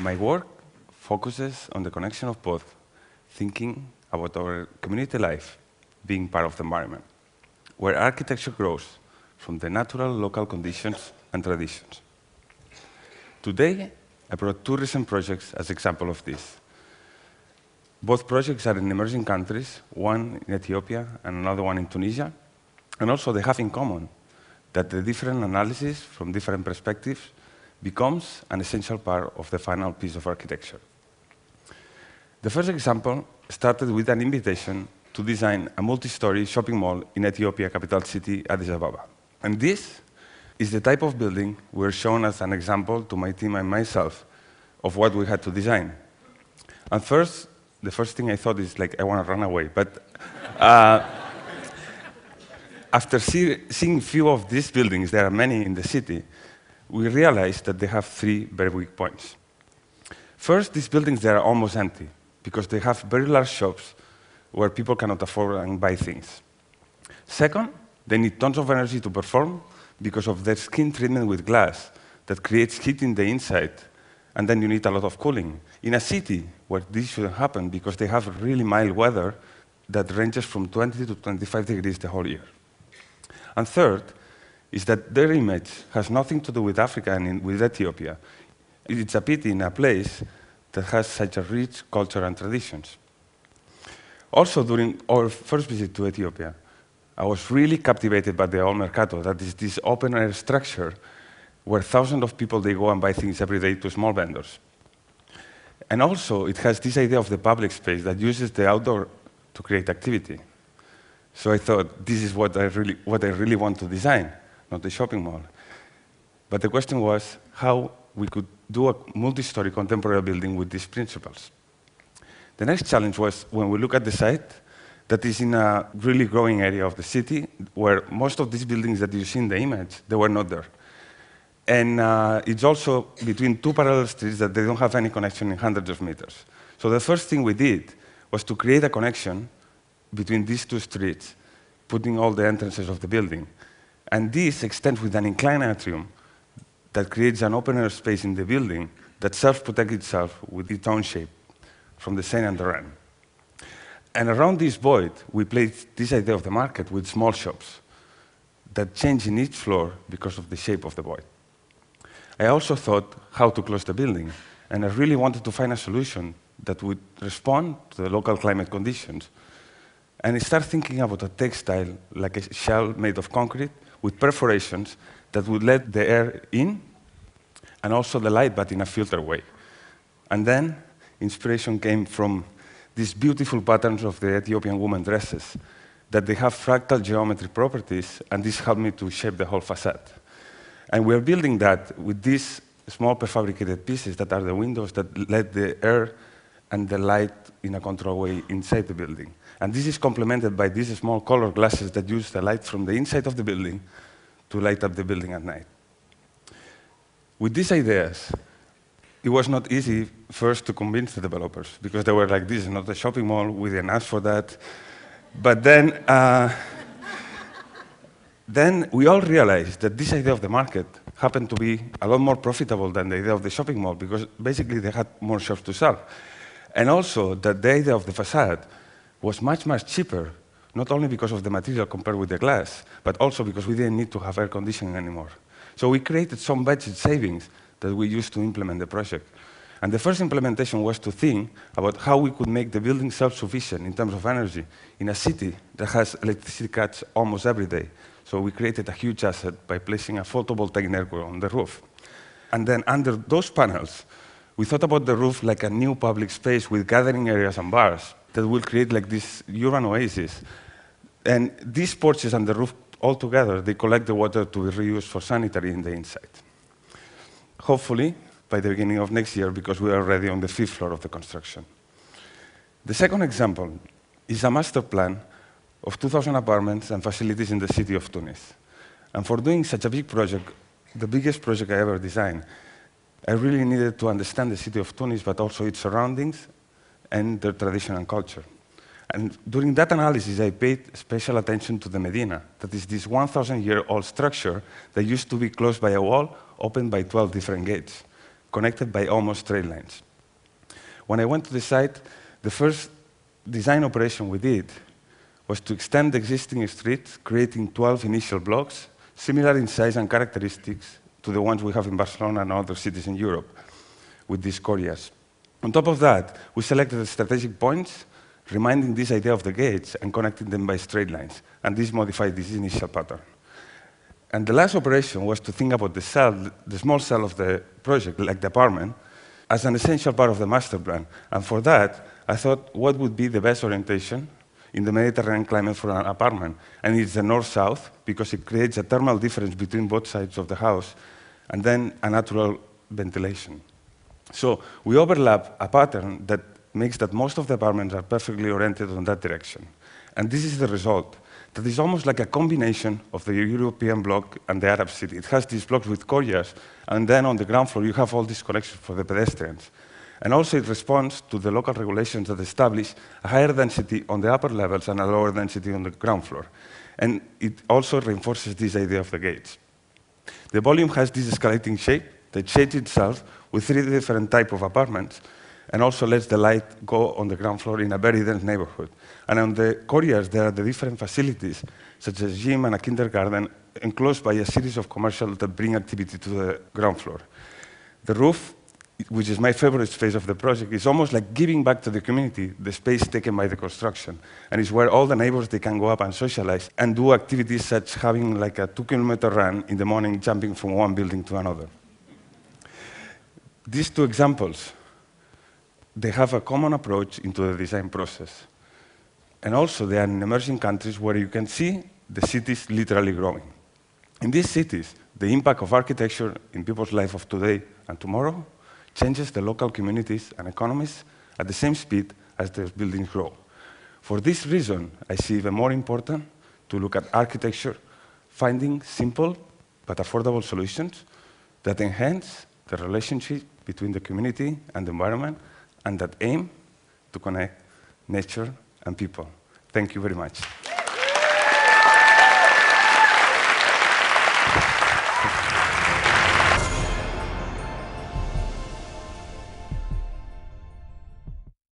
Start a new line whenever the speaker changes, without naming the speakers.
My work focuses on the connection of both, thinking about our community life being part of the environment, where architecture grows from the natural local conditions and traditions. Today, I brought two recent projects as example of this. Both projects are in emerging countries, one in Ethiopia and another one in Tunisia, and also they have in common that the different analysis from different perspectives becomes an essential part of the final piece of architecture. The first example started with an invitation to design a multi-story shopping mall in Ethiopia capital city, Addis Ababa. And this is the type of building we're shown as an example to my team and myself of what we had to design. And first, the first thing I thought is like, I want to run away. But after seeing few of these buildings, there are many in the city, we realized that they have three very weak points. First, these buildings, they are almost empty because they have very large shops where people cannot afford and buy things. Second, they need tons of energy to perform because of their skin treatment with glass that creates heat in the inside, and then you need a lot of cooling. In a city where this shouldn't happen because they have really mild weather that ranges from 20 to 25 degrees the whole year. And third is that their image has nothing to do with Africa and with Ethiopia. It's a pity in a place that has such a rich culture and traditions. Also, during our first visit to Ethiopia, I was really captivated by the old Mercato, that is this open-air structure where thousands of people, they go and buy things every day to small vendors. And also, it has this idea of the public space that uses the outdoor to create activity. So I thought, this is what I really want to design, not the shopping mall. But the question was how we could do a multi-story contemporary building with these principles. The next challenge was when we look at the site, that is in a really growing area of the city, where most of these buildings that you see in the image, they were not there. And it's also between two parallel streets that they don't have any connection in hundreds of meters. So the first thing we did was to create a connection between these two streets, putting all the entrances of the building. And this extends with an inclined atrium that creates an open-air space in the building that self-protects itself with its own shape from the sun and the rain. And around this void, we placed this idea of the market with small shops that change in each floor because of the shape of the void. I also thought how to close the building, and I really wanted to find a solution that would respond to the local climate conditions. And I started thinking about a textile, like a shell made of concrete, with perforations that would let the air in, and also the light, but in a filtered way. And then inspiration came from these beautiful patterns of the Ethiopian women dresses, that they have fractal geometry properties, and this helped me to shape the whole facade. And we're building that with these small prefabricated pieces that are the windows that let the air and the light in a controlled way inside the building. And this is complemented by these small color glasses that use the light from the inside of the building to light up the building at night. With these ideas, it was not easy first to convince the developers, because they were like, this is not a shopping mall, we didn't ask for that. But then we all realized that this idea of the market happened to be a lot more profitable than the idea of the shopping mall, because basically they had more shops to sell. And also that the idea of the facade was much, much cheaper, not only because of the material compared with the glass, but also because we didn't need to have air conditioning anymore. So we created some budget savings that we used to implement the project. And the first implementation was to think about how we could make the building self-sufficient in terms of energy in a city that has electricity cuts almost every day. So we created a huge asset by placing a photovoltaic network on the roof. And then under those panels, we thought about the roof like a new public space with gathering areas and bars that will create like this urban oasis. And these porches and the roof all together, they collect the water to be reused for sanitary in the inside. Hopefully, by the beginning of next year, because we are already on the 5th floor of the construction. The second example is a master plan of 2,000 apartments and facilities in the city of Tunis. And for doing such a big project, the biggest project I ever designed, I really needed to understand the city of Tunis, but also its surroundings and their tradition and culture. And during that analysis, I paid special attention to the Medina, that is this 1,000-year-old structure that used to be closed by a wall, opened by 12 different gates, connected by almost straight lines. When I went to the site, the first design operation we did was to extend the existing street, creating 12 initial blocks, similar in size and characteristics to the ones we have in Barcelona and other cities in Europe, with these corrias. On top of that, we selected the strategic points, reminding this idea of the gates and connecting them by straight lines, and this modified this initial pattern. And the last operation was to think about the small cell of the project, like the apartment, as an essential part of the master plan. And for that, I thought, what would be the best orientation in the Mediterranean climate for an apartment? And it's the north-south, because it creates a thermal difference between both sides of the house, and then a natural ventilation. So we overlap a pattern that makes that most of the apartments are perfectly oriented on that direction. And this is the result. That is almost like a combination of the European block and the Arab city. It has these blocks with corrias, and then on the ground floor, you have all these connections for the pedestrians. And also it responds to the local regulations that establish a higher density on the upper levels and a lower density on the ground floor. And it also reinforces this idea of the gates. The volume has this escalating shape that shades itself with 3 different types of apartments, and also lets the light go on the ground floor in a very dense neighborhood. And on the corridors, there are the different facilities, such as gym and a kindergarten, enclosed by a series of commercials that bring activity to the ground floor. The roof, which is my favorite space of the project, is almost like giving back to the community the space taken by the construction. And it's where all the neighbors, they can go up and socialize and do activities such having like a 2-kilometer run in the morning, jumping from one building to another. These 2 examples, they have a common approach into the design process. And also, they are in emerging countries where you can see the cities literally growing. In these cities, the impact of architecture in people's life of today and tomorrow changes the local communities and economies at the same speed as the buildings grow. For this reason, I see even more important to look at architecture, finding simple but affordable solutions that enhance the relationship between the community and the environment, and that aim to connect nature and people. Thank you very much.